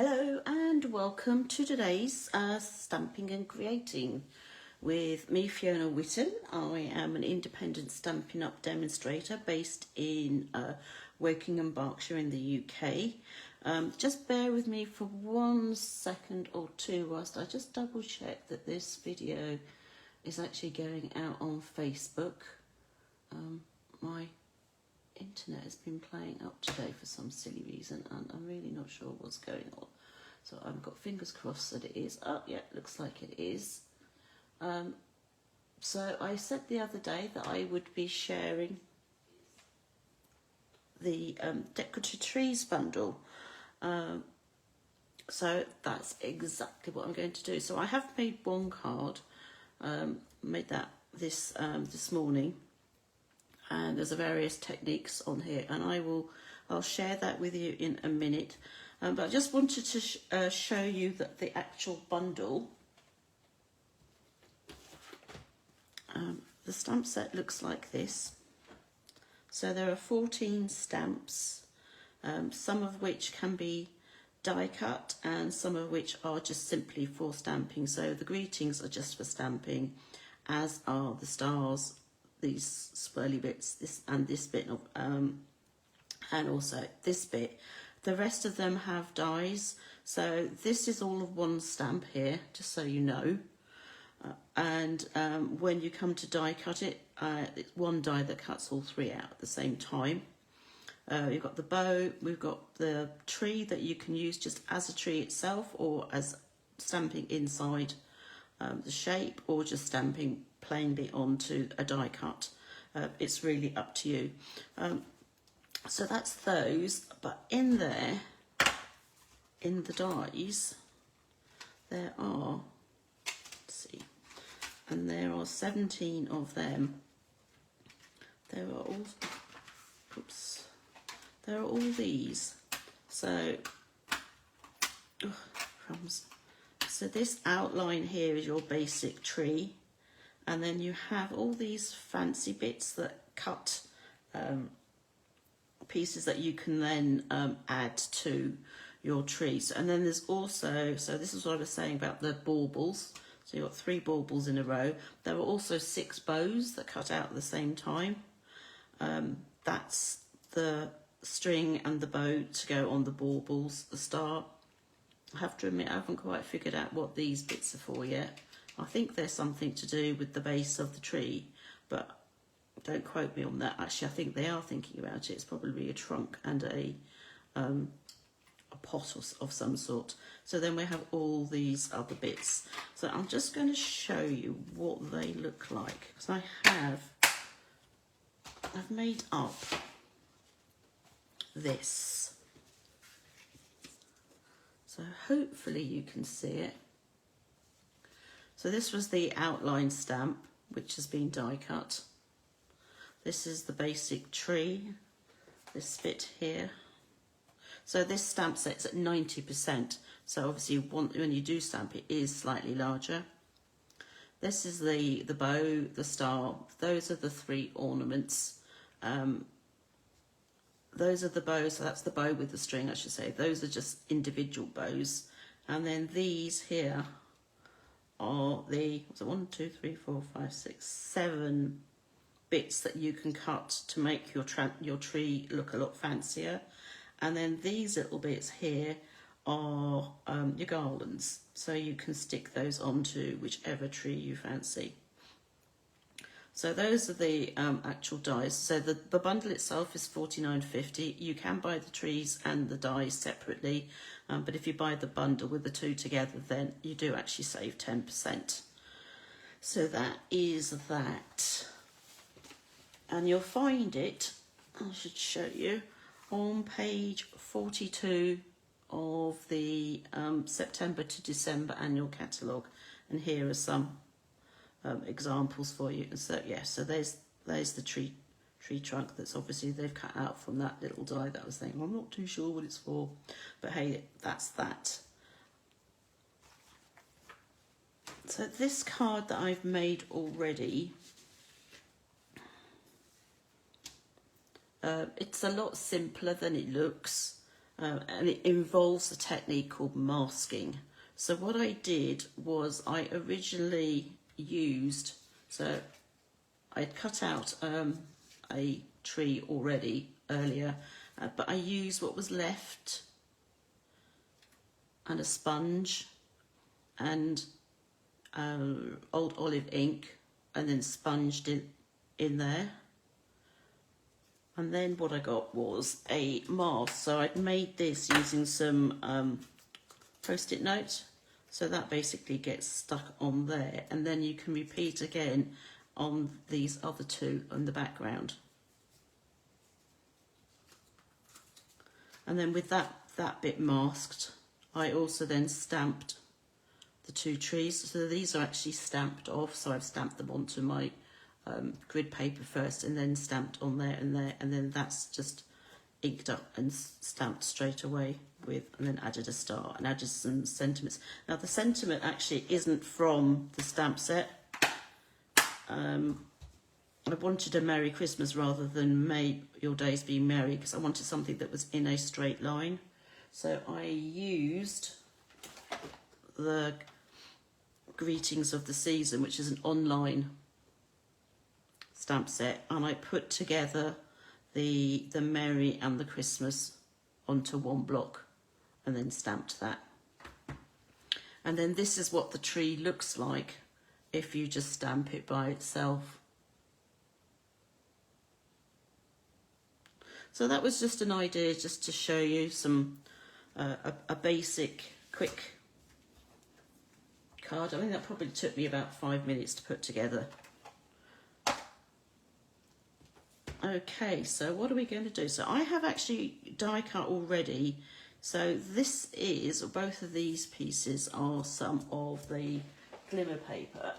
Hello and welcome to today's Stamping and Creating with me, Fiona Whitten. I am an independent Stampin' Up demonstrator based in Wokingham, Berkshire in the UK. Just bear with me for 1 second or two whilst I just double check that this video is actually going out on Facebook. My internet has been playing up today for some silly reason and I'm really not sure what's going on, so I've got fingers crossed that it is. Oh yeah, looks like it is. So I said the other day that I would be sharing the Decorative Trees Bundle, so that's exactly what I'm going to do. So I have made one card, made that this morning, and there's various techniques on here, and I'll share that with you in a minute. But I just wanted to show you that the actual bundle, the stamp set looks like this. So there are 14 stamps, some of which can be die cut and some of which are just simply for stamping. So the greetings are just for stamping, as are the stars, these swirly bits, this bit of, and also this bit. The rest of them have dies. So this is all of one stamp here, just so you know. And when you come to die cut it, it's one die that cuts all three out at the same time. You've got the bow, we've got the tree that you can use just as a tree itself, or as stamping inside the shape, or just stamping plainly onto a die cut. It's really up to you. So that's those, but in there, in the dies, there are, let's see, and there are 17 of them. There are all, oops, there are all these. So, crumbs. So this outline here is your basic tree, and then you have all these fancy bits that cut pieces that you can then add to your trees. And then there's also, so this is what I was saying about the baubles. So you've got 3 baubles in a row. There are also 6 bows that cut out at the same time. That's the string and the bow to go on the baubles, the star. I have to admit I haven't quite figured out what these bits are for yet. I think there's something to do with the base of the tree, but don't quote me on that. Actually, I think they are thinking about it. It's probably a trunk and a pot of some sort. So then we have all these other bits. So I'm just going to show you what they look like, because I've made up this. So hopefully you can see it. So this was the outline stamp, which has been die cut. This is the basic tree, this bit here. So this stamp set's at 90%. So obviously when you do stamp, it is slightly larger. This is the bow, the star. Those are the 3 ornaments. Those are the bows, so that's the bow with the string, I should say. Those are just individual bows. And then these here are the, so 1, 2, 3, 4, 5, 6, 7 bits that you can cut to make your tree look a lot fancier. And then these little bits here are your garlands, so you can stick those onto whichever tree you fancy. So those are the actual dies. So the bundle itself is $49.50. You can buy the trees and the dies separately, but if you buy the bundle with the 2 together, then you do actually save 10%. So that is that. And you'll find it, I should show you, on page 42 of the September to December annual catalogue. And here are some examples for you. And so yeah, so there's the tree trunk that's obviously they've cut out from that little die that I was saying. I'm not too sure what it's for, but hey, that's that. So this card that I've made already, it's a lot simpler than it looks. and it involves a technique called masking. So what I did was I originally used, so I'd cut out a tree already earlier, but I used what was left and a sponge and old olive ink, and then sponged it in there. And then what I got was a mask. So I'd made this using some post-it note. So that basically gets stuck on there. And then you can repeat again on these other two in the background. And then with that bit masked, I also then stamped the two trees. So these are actually stamped off. So I've stamped them onto my grid paper first, and then stamped on there, and then that's just inked up and stamped straight away with, and then added a star and added some sentiments. Now the sentiment actually isn't from the stamp set. I wanted a Merry Christmas rather than May Your Days Be Merry, because I wanted something that was in a straight line. So I used the Greetings of the Season, which is an online stamp set, and I put together the Merry and the Christmas onto one block and then stamped that. And then this is what the tree looks like if you just stamp it by itself. So that was just an idea, just to show you some a basic quick card. I think that probably took me about 5 minutes to put together. Okay, so what are we going to do? So I have actually die cut already. So this is, both of these pieces are some of the glimmer paper.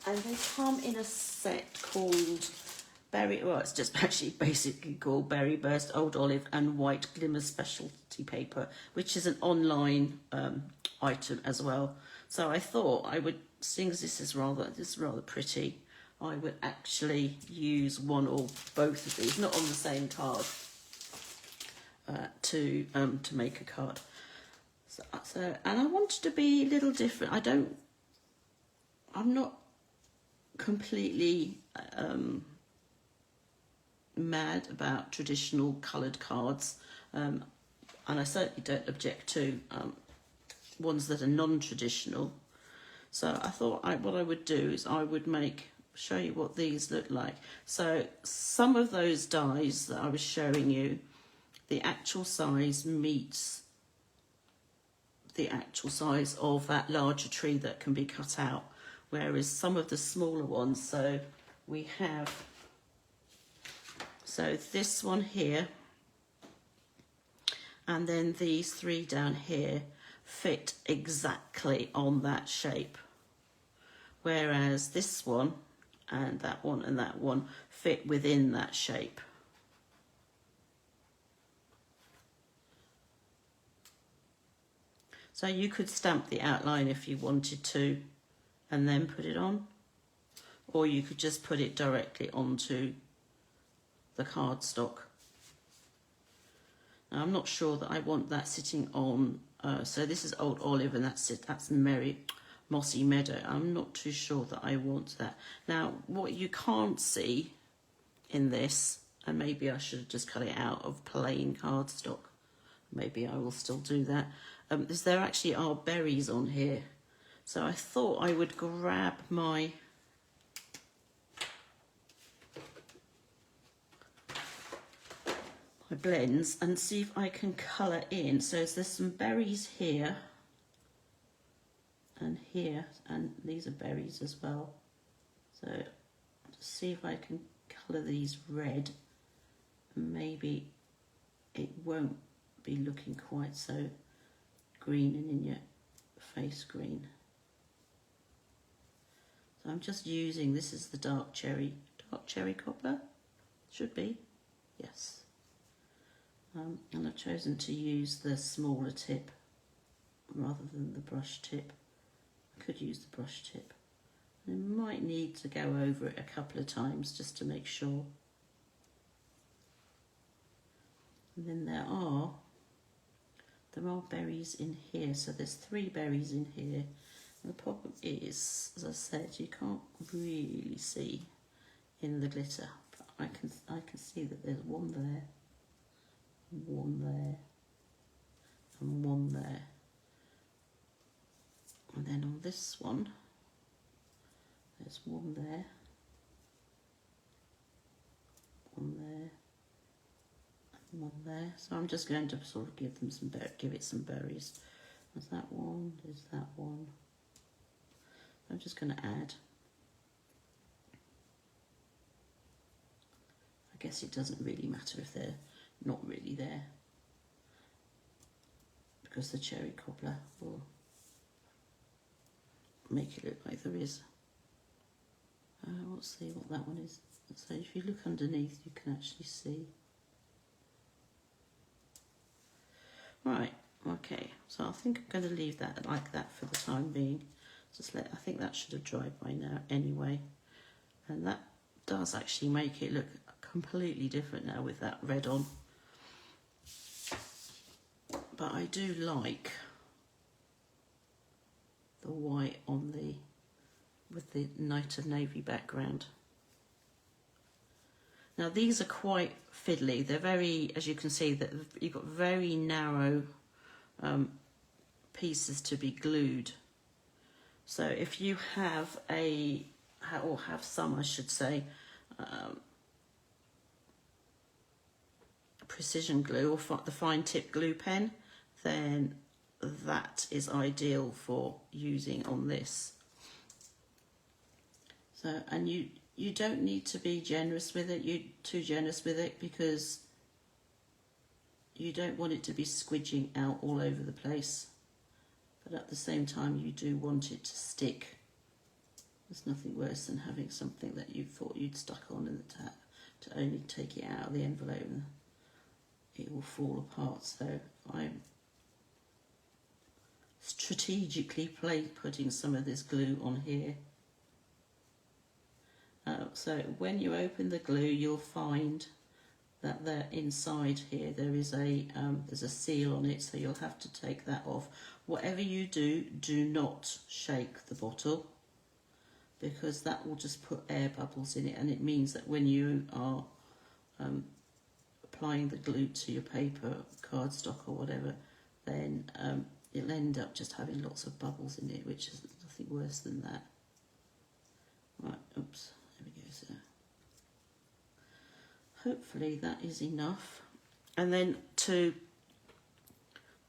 And they come in a set called Berry, well, it's just actually basically called Berry Burst, Old Olive and White Glimmer Specialty Paper, which is an online item as well. So I thought I would, seeing as this is rather pretty, I would actually use one or both of these, not on the same card, to make a card. So, and I wanted to be a little different. I'm not completely mad about traditional coloured cards, and I certainly don't object to ones that are non-traditional. So I thought what I would do is I would show you what these look like. So some of those dies that I was showing you, the actual size meets the actual size of that larger tree that can be cut out, whereas some of the smaller ones, so we have, so this one here and then these three down here fit exactly on that shape, whereas this one and that one fit within that shape. So you could stamp the outline if you wanted to and then put it on, or you could just put it directly onto the cardstock. Now I'm not sure that I want that sitting on, so this is Old Olive and that's Mossy Meadow. I'm not too sure that I want that. Now what you can't see in this, and maybe I should have just cut it out of plain cardstock, maybe I will still do that, is there actually are berries on here. So I thought I would grab my blends and see if I can colour in. So there's some berries here and here, and these are berries as well. So just see if I can colour these red. Maybe it won't be looking quite so green and in your face green. So I'm just using, this is the dark cherry copper, should be, yes. And I've chosen to use the smaller tip rather than the brush tip. I could use the brush tip. I might need to go over it a couple of times just to make sure. And then there are there are berries in here, so there's 3 berries in here. And the problem is, as I said, you can't really see in the glitter, but I can see that there's 1 there, 1 there, and 1 there. And then on this one, there's 1 there, 1 there, and 1 there. So I'm just going to sort of give them some give it some berries. There's that one. There's that one. I'm just going to add. I guess it doesn't really matter if they're not really there, because the cherry cobbler will make it look like there is. Let's see what that one is. So if you look underneath, you can actually see. Right, okay, so I think I'm going to leave that like that for the time being. I think that should have dried by now anyway. And that does actually make it look completely different now with that red on. But I do like the white on with the night of navy background. Now these are quite fiddly. They're very, as you can see, that you've got very narrow pieces to be glued. So if you have have some, I should say, precision glue or the fine tip glue pen, then that is ideal for using on this. So, and you don't need to be generous with it, too generous with it, because you don't want it to be squidging out all over the place. But at the same time, you do want it to stick. There's nothing worse than having something that you thought you'd stuck on in the tap to only take it out of the envelope and it will fall apart. So I'm strategically putting some of this glue on here. So when you open the glue, you'll find that there inside here there is there's a seal on it, so you'll have to take that off. Whatever you do, do not shake the bottle, because that will just put air bubbles in it, and it means that when you are applying the glue to your paper, cardstock or whatever, then it'll end up just having lots of bubbles in it, which is nothing worse than that. Right, oops, there we go. So hopefully that is enough. And then to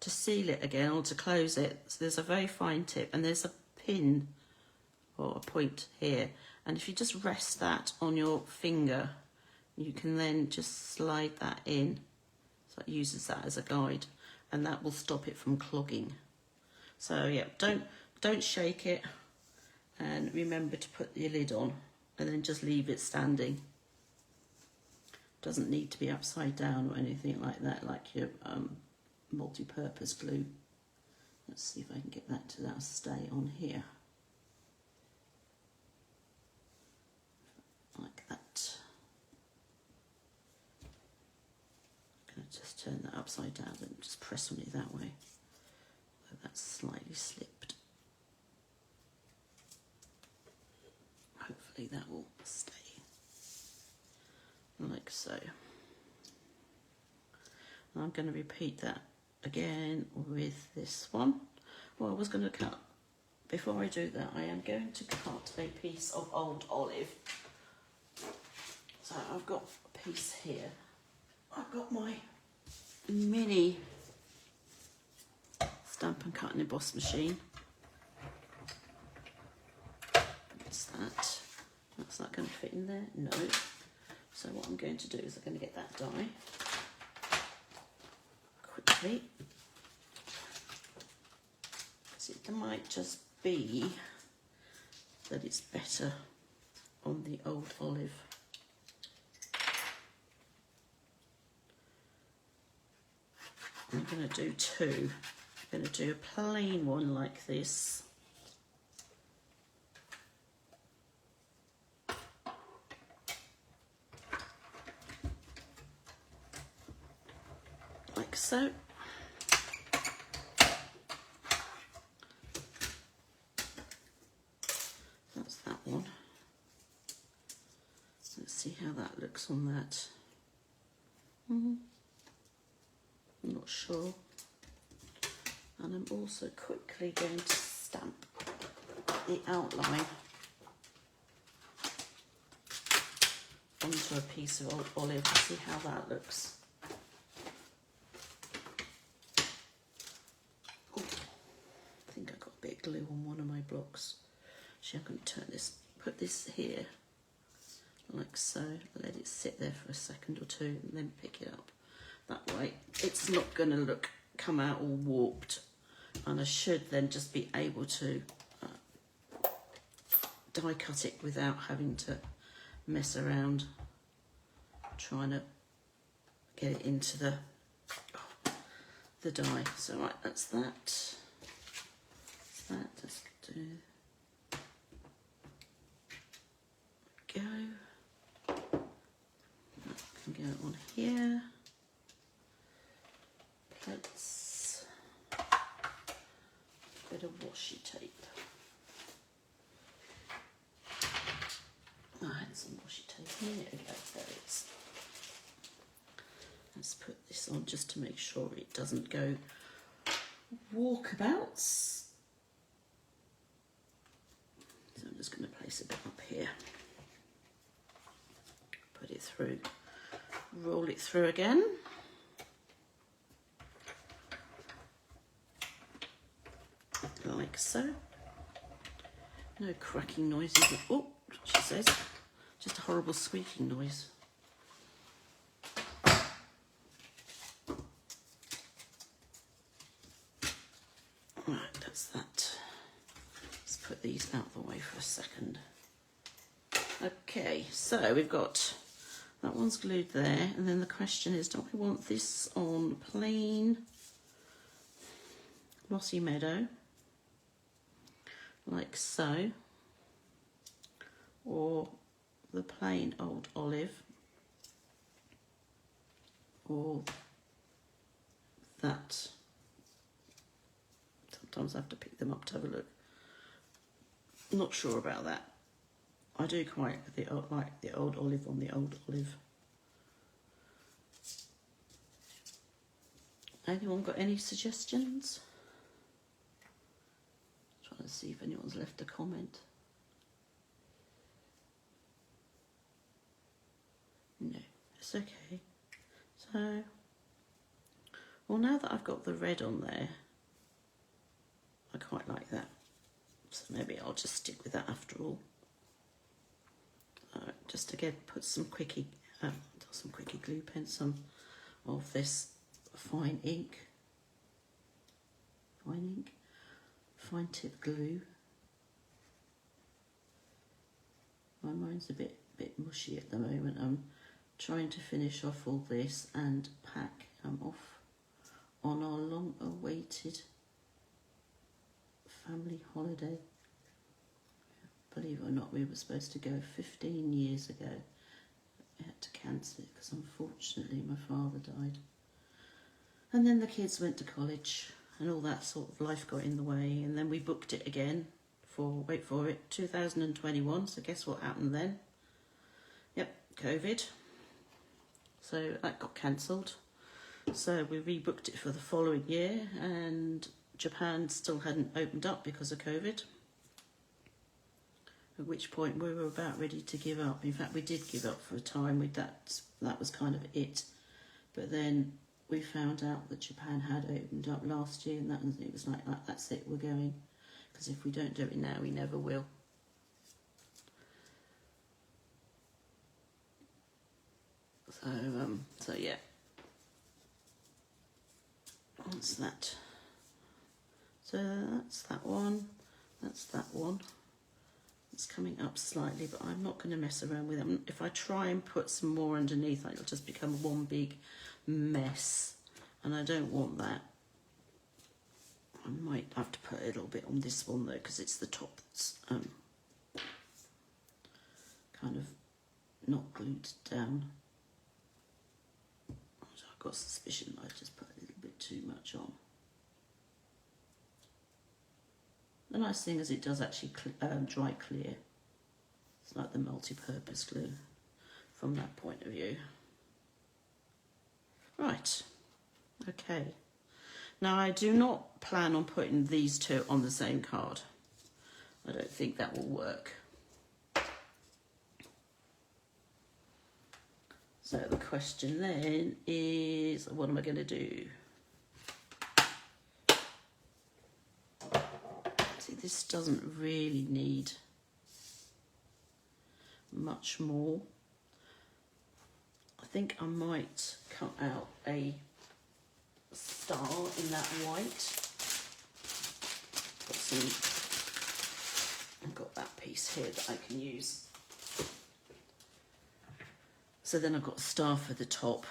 seal it again, or to close it, so there's a very fine tip and there's a pin or a point here, and if you just rest that on your finger, you can then just slide that in, so it uses that as a guide, and that will stop it from clogging. So yeah, don't shake it, and remember to put your lid on and then just leave it standing. Doesn't need to be upside down or anything like that, like your multi-purpose glue. Let's see if I can get that to stay on here. Like that. I'm going to just turn that upside down and just press on it that way. So that's slightly slipped. Hopefully that will stay. Like so. And I'm going to repeat that again with this one. Well, I was going to cut, before I do that, I am going to cut a piece of old olive. So I've got a piece here. I've got my mini stamp and cut and emboss machine. What's that? That's not going to fit in there? No. So what I'm going to do is I'm going to get that die quickly, because it might just be that it's better on the old olive. I'm going to do two. I'm going to do a plain one like this. Like so. that looks on that. I'm not sure. And I'm also quickly going to stamp the outline onto a piece of old olive to see how that looks. Ooh, I think I got a bit of glue on one of my blocks. Actually, I'm going to turn this, put this here, like so, let it sit there for a second or two and then pick it up. That way it's not going to come out all warped, and I should then just be able to die cut it without having to mess around trying to get it into the die. So right, that's that. Let's do go. That can go on here. Let's bit of washi tape. I had some washi tape here. There it is. Let's put this on just to make sure it doesn't go walkabouts. So I'm just going to place a bit up here. Put it through. Roll it through again. Like so. No cracking noises. Oh, she says. Just a horrible squeaking noise. Right, that's that. Let's put these out of the way for a second. Okay, so we've got that one's glued there, and then the question is, do we want this on plain mossy meadow, like so, or the plain old olive, or that? Sometimes I have to pick them up to have a look. Not sure about that. I do quite like the old olive on the old olive. Anyone got any suggestions? Trying to see if anyone's left a comment. No, it's okay. So, well, now that I've got the red on there, I quite like that. So maybe I'll just stick with that after all. Just again, put some quickie glue pen, some of this fine tip glue. My mind's a bit mushy at the moment. I'm trying to finish off all this and pack off on our long-awaited family holiday. Believe it or not, we were supposed to go 15 years ago. I had to cancel it because unfortunately my father died. And then the kids went to college and all that sort of life got in the way, and then we booked it again for, wait for it, 2021. So guess what happened then? Yep, COVID. So that got cancelled. So we rebooked it for the following year, and Japan still hadn't opened up because of COVID. At which point we were about ready to give up. In fact, we did give up for a time. That was kind of it. But then we found out that Japan had opened up last year, and it was like, that's it, we're going. Because if we don't do it now, we never will. So yeah. That's that. So that's that one. That's that one. It's coming up slightly, but I'm not going to mess around with them. If I try and put some more underneath, it'll just become one big mess, and I don't want that. I might have to put a little bit on this one though, because it's the top that's kind of not glued down. So I've got a suspicion that I just put a little bit too much on. The nice thing is it does actually dry clear. It's like the multi-purpose glue. from that point of view. Right, okay. Now I do not plan on putting these two on the same card. I don't think that will work. So the question then is, what am I going to do? See, this doesn't really need much more. I think I might cut out a star in that white. I've got that piece here that I can use. So then I've got a star for the top.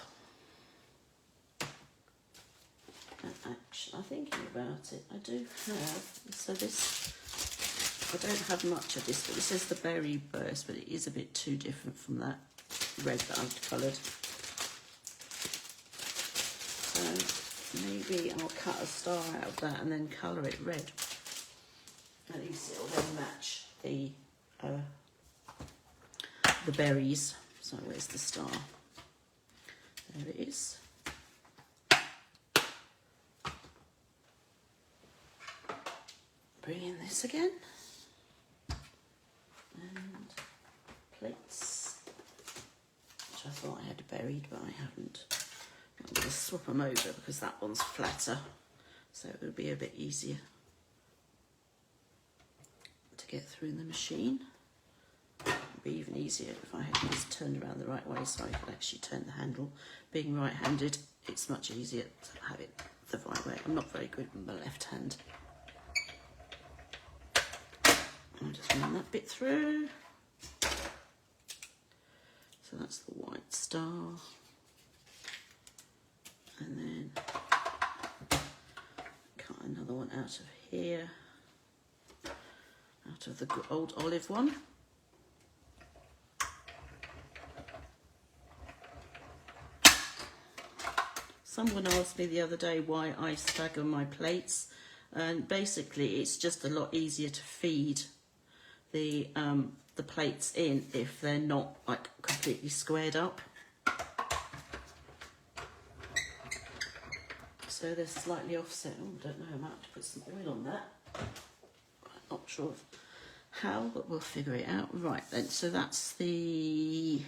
And actually, I'm thinking about it. I do have, so this, I don't have much of this, but this is the berry burst, but it is a bit too different from that red that I've coloured. So maybe I'll cut a star out of that and then colour it red. At least it'll then match the berries. So where's the star? There it is. Bring in this again. And plates, which I thought I had buried, but I haven't. I'm going to swap them over because that one's flatter, so it would be a bit easier to get through the machine. It would be even easier if I had this turned around the right way so I could actually turn the handle. Being right-handed, it's much easier to have it the right way. I'm not very good with my left hand. I'll just run that bit through. So that's the white star. And then cut another one out of here, out of the old olive one. Someone asked me the other day why I stagger my plates, and basically it's just a lot easier to feed the plates in if they're not like completely squared up. So they're slightly offset. Oh, I don't know, I might have to put some oil on that. I'm not sure how, but we'll figure it out. Right then, so that's the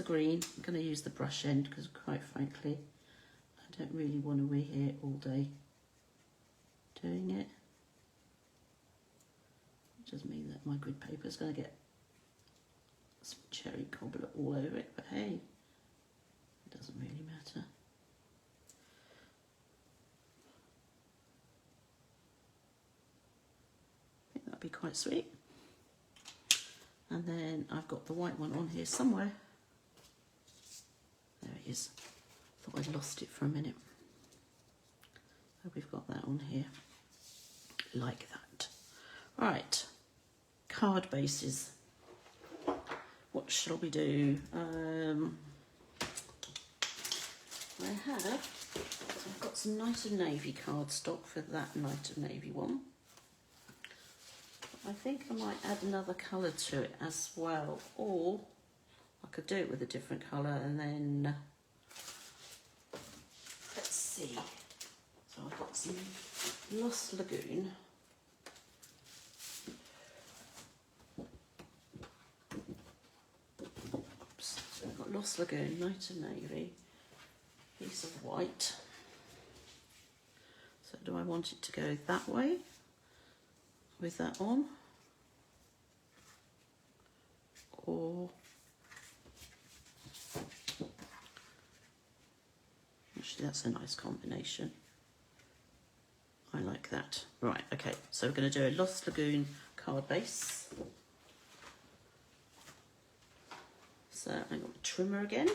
green. I'm going to use the brush end because quite frankly, I don't really want to be here all day doing it. It does mean that my grid paper is going to get some cherry cobbler all over it, but hey, it doesn't really matter. I think that'd be quite sweet. And then I've got the white one on here somewhere. There it is. Thought I'd lost it for a minute. So we've got that on here, like that. Right, card bases. What shall we do? I've got some Night of Navy cardstock for that Night of Navy one. I think I might add another colour to it as well, or I could do it with a different colour and then, let's see. So I've got some Lost Lagoon. Oops. So I've got Lost Lagoon, Night of Navy, piece of white. So do I want it to go that way with that on? Or actually that's a nice combination. I like that. Right, okay, so we're going to do a Lost Lagoon card base. So I've got the trimmer again.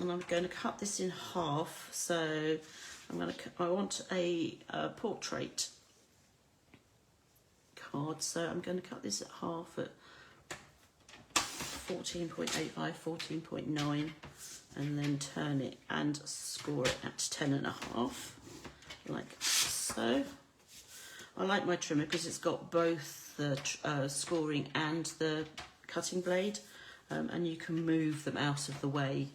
And I'm going to cut this in half. So I want a portrait card. So I'm going to cut this at half at 14.85, 14.9, and then turn it and score it at 10.5, like so. I like my trimmer because it's got both the scoring and the cutting blade. and you can move them out of the way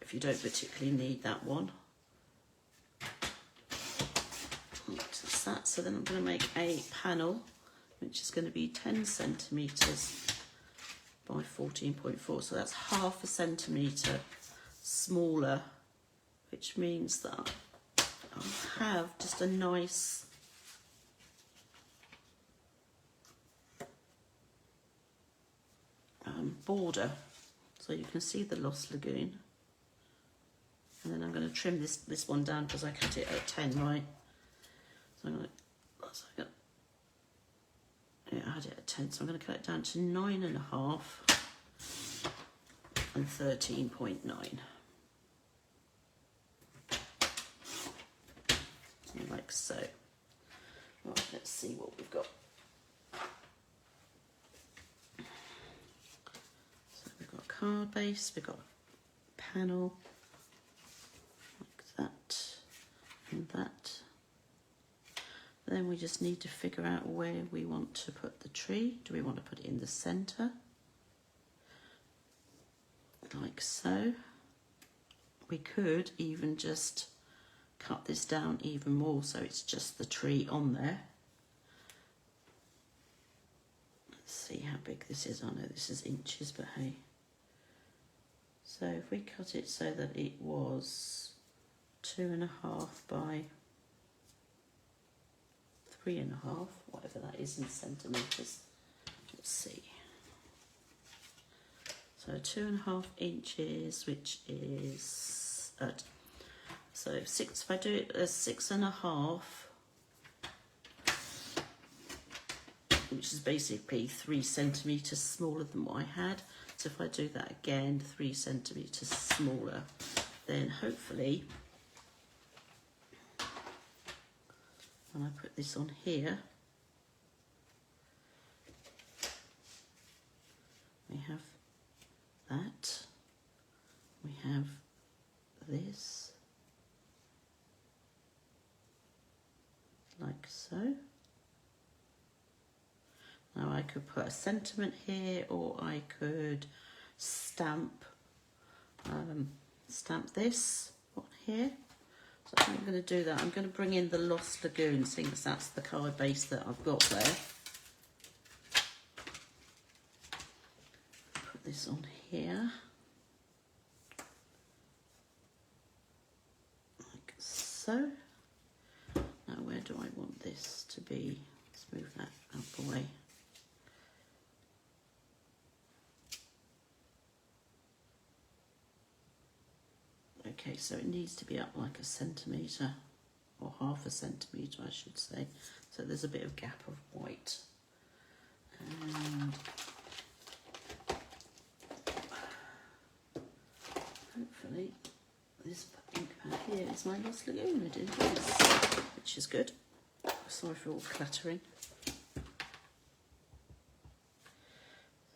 if you don't particularly need that one. That's that. So then I'm going to make a panel which is going to be 10 centimetres by 14.4, so that's half a centimetre smaller, which means that I'll have just a nice border, so you can see the Lost Lagoon. And then I'm going to trim this one down because I cut it at 10, right? So I'm going to, yeah, I had it at 10, so I'm going to cut it down to 9.5 and 13.9. Like so. Right, let's see what we've got. So we've got a card base, we've got a panel, like that and that. Then we just need to figure out where we want to put the tree. Do we want to put it in the centre? Like so. We could even just cut this down even more so it's just the tree on there. Let's see how big this is. I know this is inches, but hey. So if we cut it so that it was 2.5 by 3.5, whatever that is in centimetres. Let's see. So 2.5 inches, which is so 6. If I do it as 6.5, which is basically 3 centimetres smaller than what I had. So if I do that again, 3 centimetres smaller, then hopefully, when I put this on here, we have that, we have this, like so. Now I could put a sentiment here, or I could stamp this on here. So I'm going to do that. I'm going to bring in the Lost Lagoon, seeing as that's the card base that I've got there. Put this on here. Like so. Now where do I want this to be? Let's move that out the way. Okay, so it needs to be up like a centimetre, or half a centimetre I should say. So there's a bit of gap of white. And hopefully this ink pad here is my Lost Lagoon. It is, which is good. Sorry for all the clattering.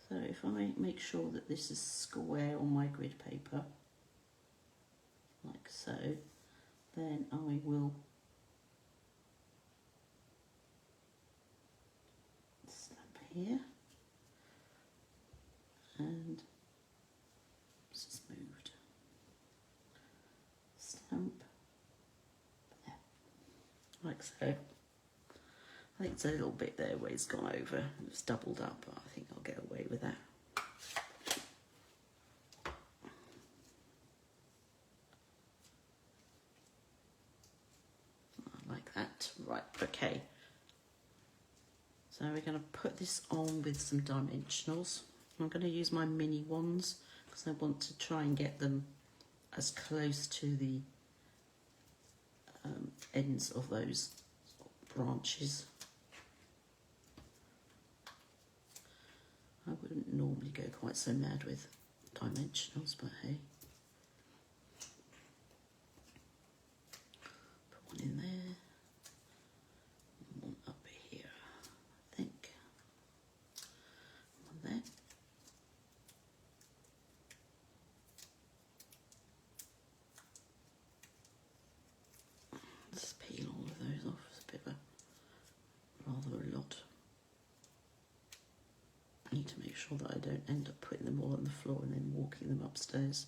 So if I make sure that this is square on my grid paper, like so, then I will stamp here, and this is moved, stamp there, like so. I think it's a little bit there where it's gone over, it's doubled up, but I think I'll get away with that. Right, okay. So we're going to put this on with some dimensionals. I'm going to use my mini ones because I want to try and get them as close to the ends of those branches. I wouldn't normally go quite so mad with dimensionals, but hey. Put one in there. One up here, I think. One there. Let's peel all of those off. It's a bit of a rather a lot. I need to make sure that I don't end up putting them all on the floor and then walking them upstairs.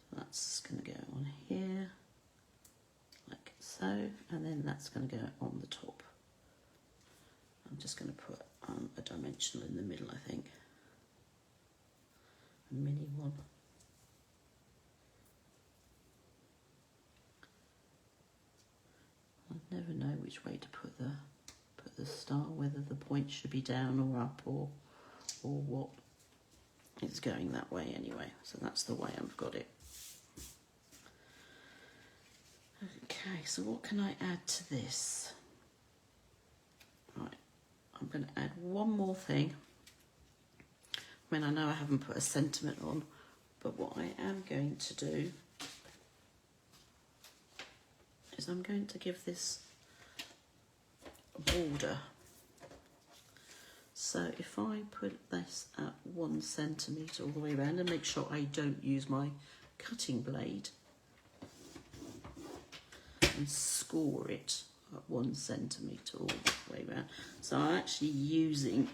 So that's going to go on here, like so, and then that's going to go on the top. I'm just going to put a dimensional in the middle, I think. A mini one. I never know which way to put the star, whether the point should be down or up or what. It's going that way anyway, so that's the way I've got it. Okay, so what can I add to this? Right, I'm going to add one more thing. I mean, I know I haven't put a sentiment on, but what I am going to do is I'm going to give this a border. So if I put this at 1 centimetre all the way around, and make sure I don't use my cutting blade, and score it at 1 centimetre all the way around. So I'm actually using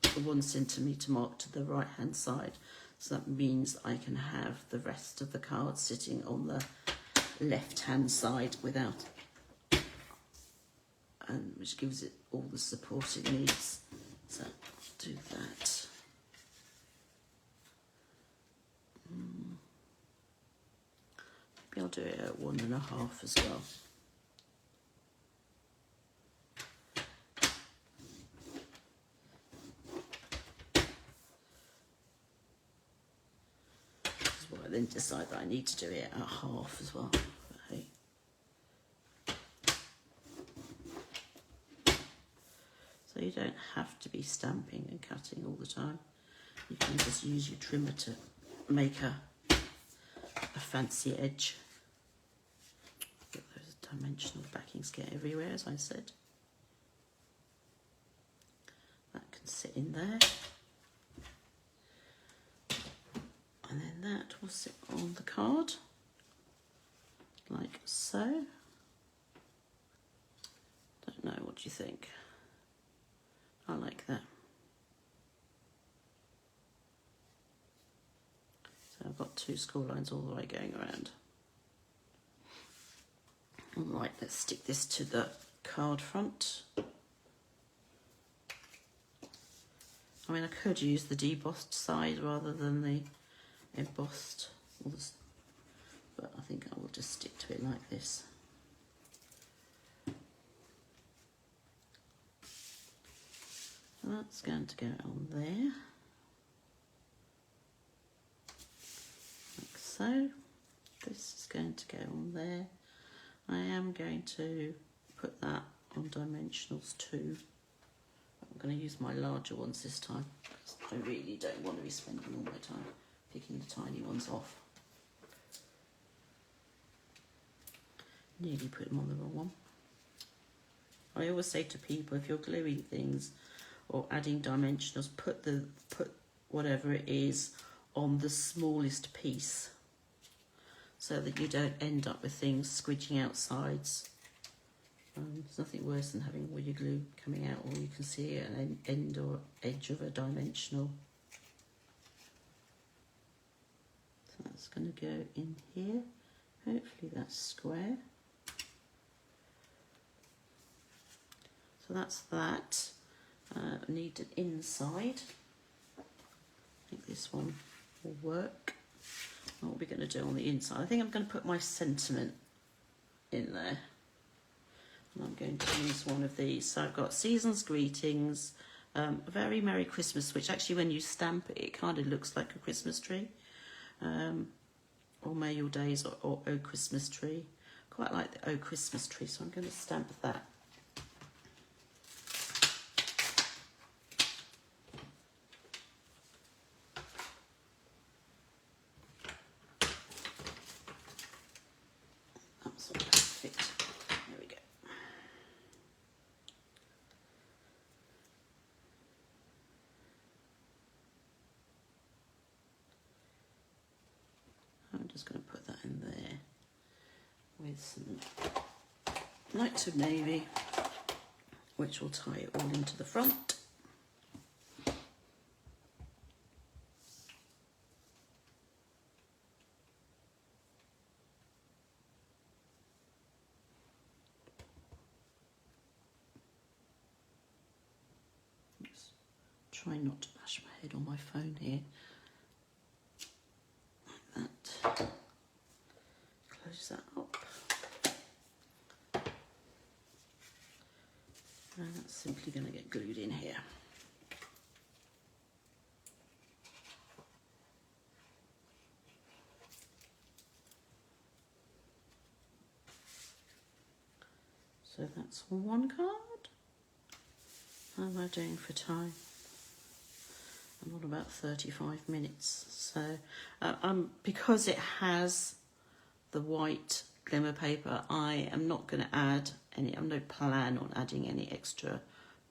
the 1 centimetre mark to the right hand side, so that means I can have the rest of the card sitting on the left hand side without, and which gives it all the support it needs. So do that. Maybe I'll do it at 1.5 as well. I then decide that I need to do it at 1/2 as well. But hey. So you don't have to be stamping and cutting all the time. You can just use your trimmer to make a fancy edge. Get those dimensional backings get everywhere, as I said. That can sit in there. And then that will sit on the card, like so. Don't know, what do you think? I like that. So I've got 2 score lines all the way going around. All right, let's stick this to the card front. I mean, I could use the debossed side rather than the embossed, but I think I will just stick to it like this. So that's going to go on there, like so. This is going to go on there. I am going to put that on dimensionals too. I'm going to use my larger ones this time because I really don't want to be spending all my time picking the tiny ones off. Nearly put them on the wrong one. I always say to people, if you're gluing things or adding dimensionals, put whatever it is on the smallest piece, so that you don't end up with things squidging out sides. There's nothing worse than having all your glue coming out, or you can see an end or edge of a dimensional. So that's going to go in here. Hopefully that's square. So that's that. I need an inside. I think this one will work. What are we going to do on the inside? I think I'm going to put my sentiment in there. And I'm going to use one of these. So I've got Season's Greetings, Very Merry Christmas, which actually when you stamp it, it kind of looks like a Christmas tree. Or May Your Days or Oh Christmas Tree. Quite like the Oh Christmas Tree, so I'm going to stamp that. That's all perfect. There we go. I'm just going to put that in there with some lights of navy, which will tie it all into the front. Try not to bash my head on my phone here. Like that. Close that up. And that's simply going to get glued in here. So that's one card. How am I doing for time? I'm on about 35 minutes. So because it has the white glimmer paper, I am not going to add any, I have no plan on adding any extra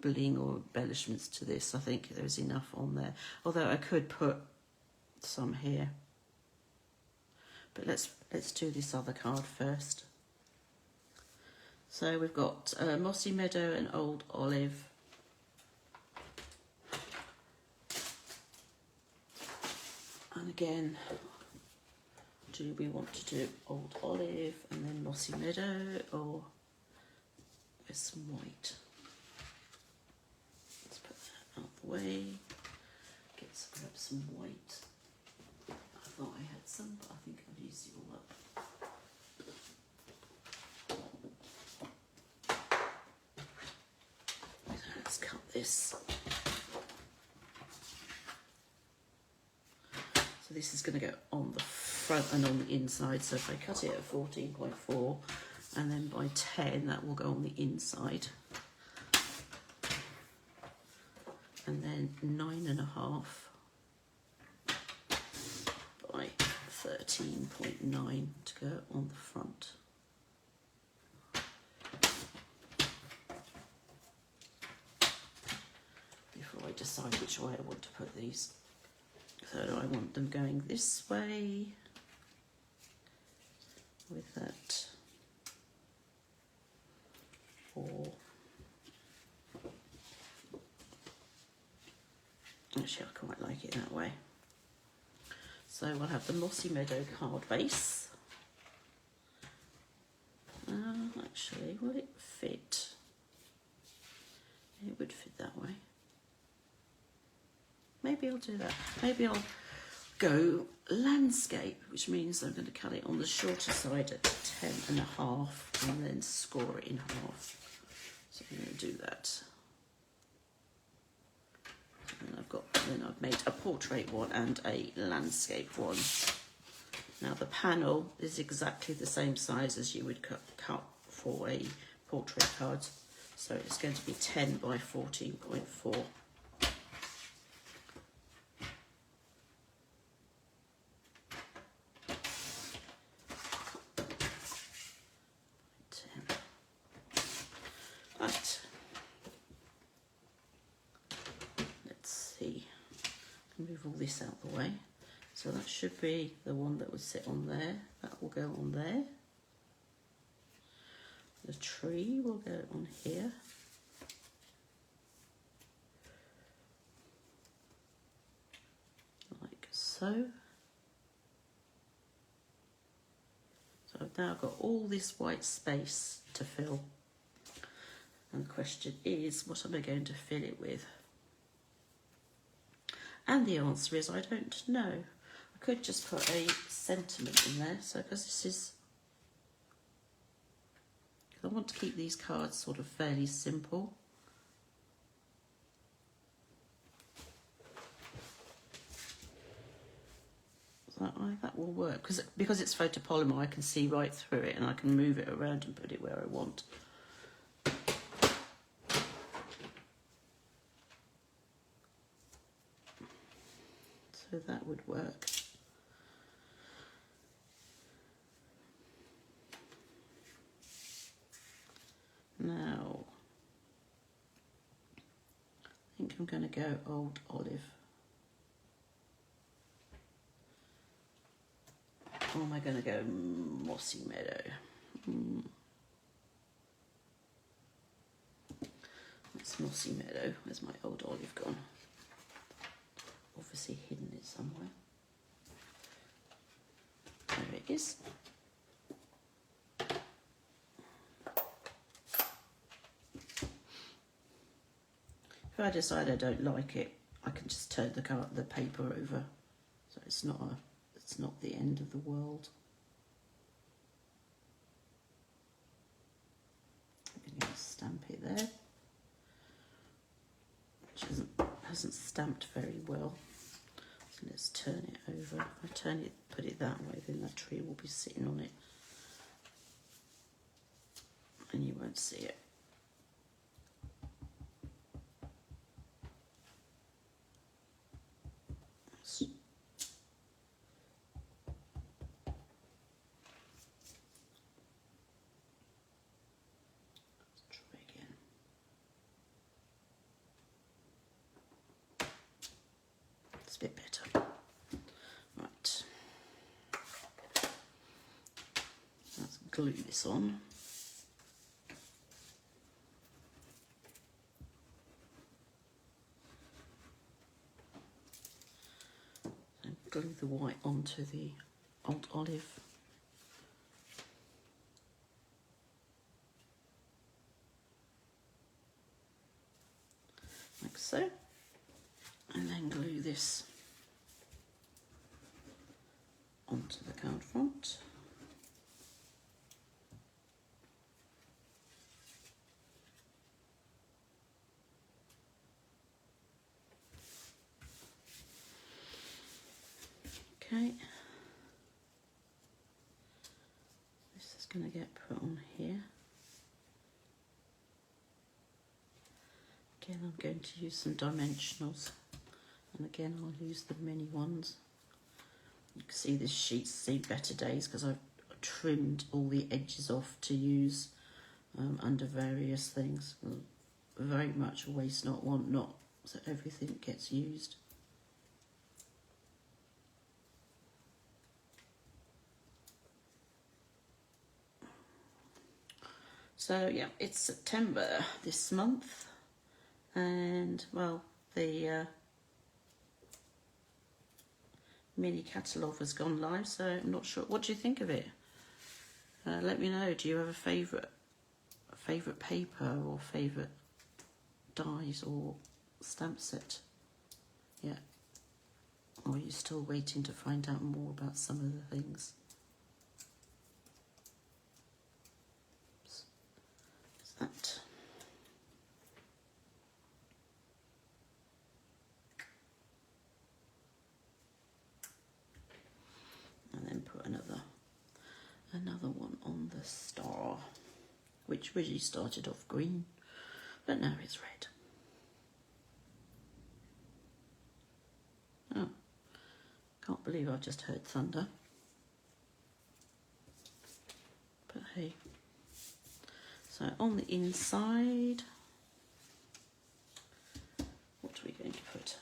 bling or embellishments to this. I think there's enough on there. Although I could put some here. But let's do this other card first. So we've got Mossy Meadow and Old Olive. And again, do we want to do Old Olive and then Mossy Meadow, or with some white? Let's put that out the way. Grab some white. I thought I had some, but I think I've used it all up. Let's cut this. So this is going to go on the front and on the inside. So if I cut it at 14.4 and then by 10, that will go on the inside. And then 9.5 by 13.9 to go on the front. Before I decide which way I want to put these. So I want them going this way with that, or actually I quite like it that way. So we'll have the Mossy Meadow card base. Actually, will it fit? It would fit that way. Maybe I'll do that. Maybe I'll go landscape, which means I'm going to cut it on the shorter side at 10.5 and then score it in half. So I'm going to do that. And I've made a portrait one and a landscape one. Now the panel is exactly the same size as you would cut for a portrait card. So it's going to be 10 by 14.4. Right. Let's see. Move all this out the way. So that should be the one that would sit on there. That will go on there. The tree will go on here. Like so. So I've now got all this white space to fill. And the question is, what am I going to fill it with? And the answer is, I don't know. I could just put a sentiment in there. So because this is, I want to keep these cards sort of fairly simple. That will work because it's photopolymer. I can see right through it and I can move it around and put it where I want. So that would work. Now, I think I'm going to go Old Olive. Or am I going to go Mossy Meadow? That's Mossy Meadow. Where's my Old Olive gone? Obviously hidden it somewhere. There it is. If I decide I don't like it, I can just turn the paper over, so it's not the end of the world. I'm going to stamp it there, which hasn't stamped very well. So let's turn it over. If I put it that way, then that tree will be sitting on it, and you won't see it. A bit better. Right, let's glue this on. And glue the white onto the old olive. Like so. And then glue this onto the card front. Okay. This is going to get put on here. Again, I'm going to use some dimensionals. And again, I'll use the mini ones. You can see this sheet's seen better days because I've trimmed all the edges off to use under various things. Very much waste not, want not, so everything gets used. So yeah, it's September this month, and well, the Mini Catalogue has gone live, so I'm not sure. What do you think of it? Let me know. Do you have a favourite paper or favourite dies or stamp set? Yeah. Or are you still waiting to find out more about some of the things? Is that? And then put another one on the star, which originally started off green, but now it's red. Oh, can't believe I've just heard thunder. But hey, so on the inside, what are we going to put?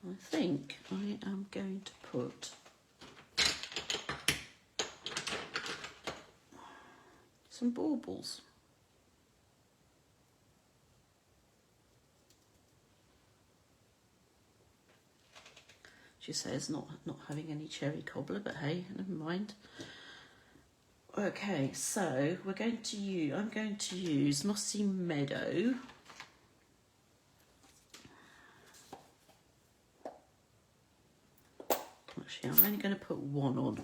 I think I am going to put some baubles. She says not having any cherry cobbler, but hey, never mind. Okay, so I'm going to use Mossy Meadow. Actually, I'm only going to put one on.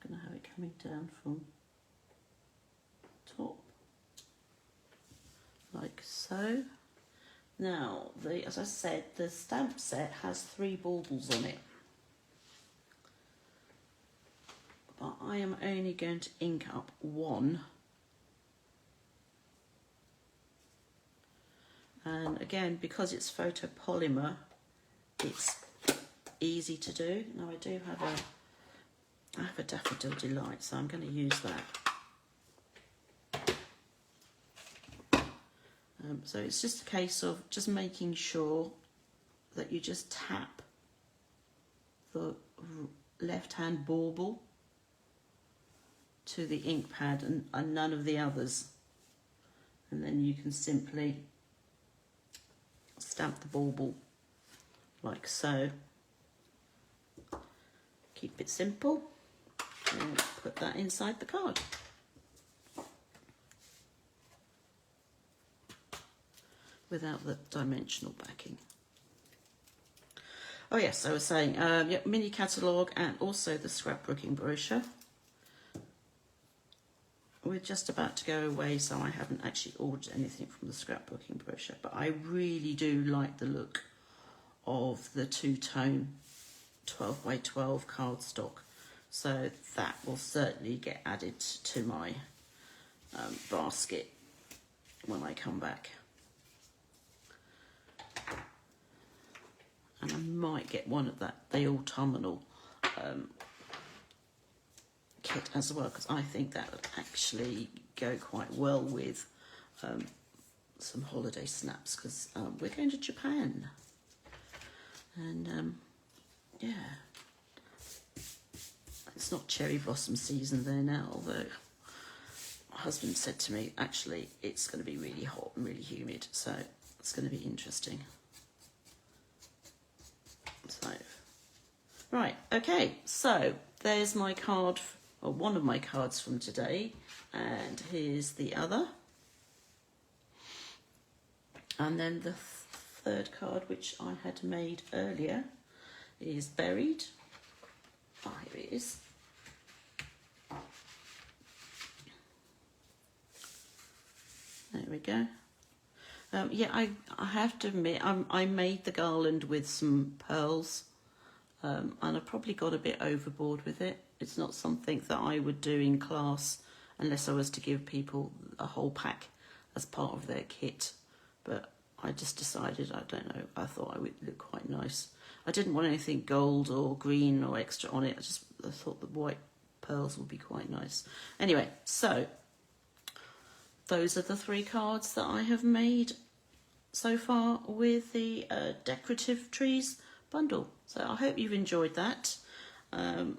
I'm going to have it coming down from top, like so. Now, as I said, the stamp set has 3 baubles on it, but I am only going to ink up one. And again, because it's photopolymer, it's easy to do. Now I have a Daffodil Delight, so I'm going to use that. So it's just a case of just making sure that you just tap the left-hand bauble to the ink pad and none of the others. And then you can simply stamp the bauble like so. Keep it simple and put that inside the card. Without the dimensional backing. Oh yes, I was saying, yeah, Mini Catalogue and also the scrapbooking brochure. We're just about to go away, so I haven't actually ordered anything from the scrapbooking brochure, but I really do like the look of the two-tone 12x12 cardstock, so that will certainly get added to my basket when I come back. And I might get one of the autumnal kit as well, because I think that would actually go quite well with some holiday snaps, because we're going to Japan. And yeah, it's not cherry blossom season there now, although my husband said to me, actually, it's going to be really hot and really humid, so it's going to be interesting. So, right, okay, so there's my card, or one of my cards from today, and here's the other. And then the third card, which I had made earlier, is buried. Oh, here it is. There we go. Yeah, I have to admit, I made the garland with some pearls, and I probably got a bit overboard with it. It's not something that I would do in class unless I was to give people a whole pack as part of their kit. But I just decided, I don't know, I thought I would look quite nice. I didn't want anything gold or green or extra on it. I thought the white pearls would be quite nice. Anyway, so those are the 3 cards that I have made so far with the Decorative Trees Bundle. So I hope you've enjoyed that. I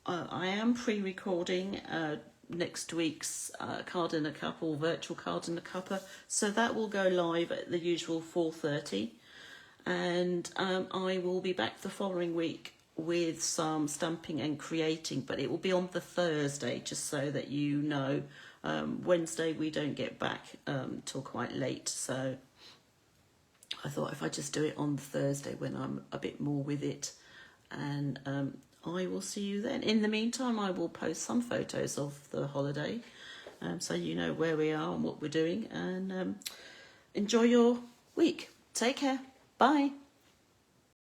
am pre-recording next week's Card in a Cup, or virtual Card in a Cuppa, so that will go live at the usual 4:30, and I will be back the following week with some stamping and creating, but it will be on the Thursday, just so that you know. Wednesday we don't get back till quite late, so I thought if I just do it on Thursday when I'm a bit more with it, and I will see you then. In the meantime, I will post some photos of the holiday, so you know where we are and what we're doing, and enjoy your week. Take care. Bye.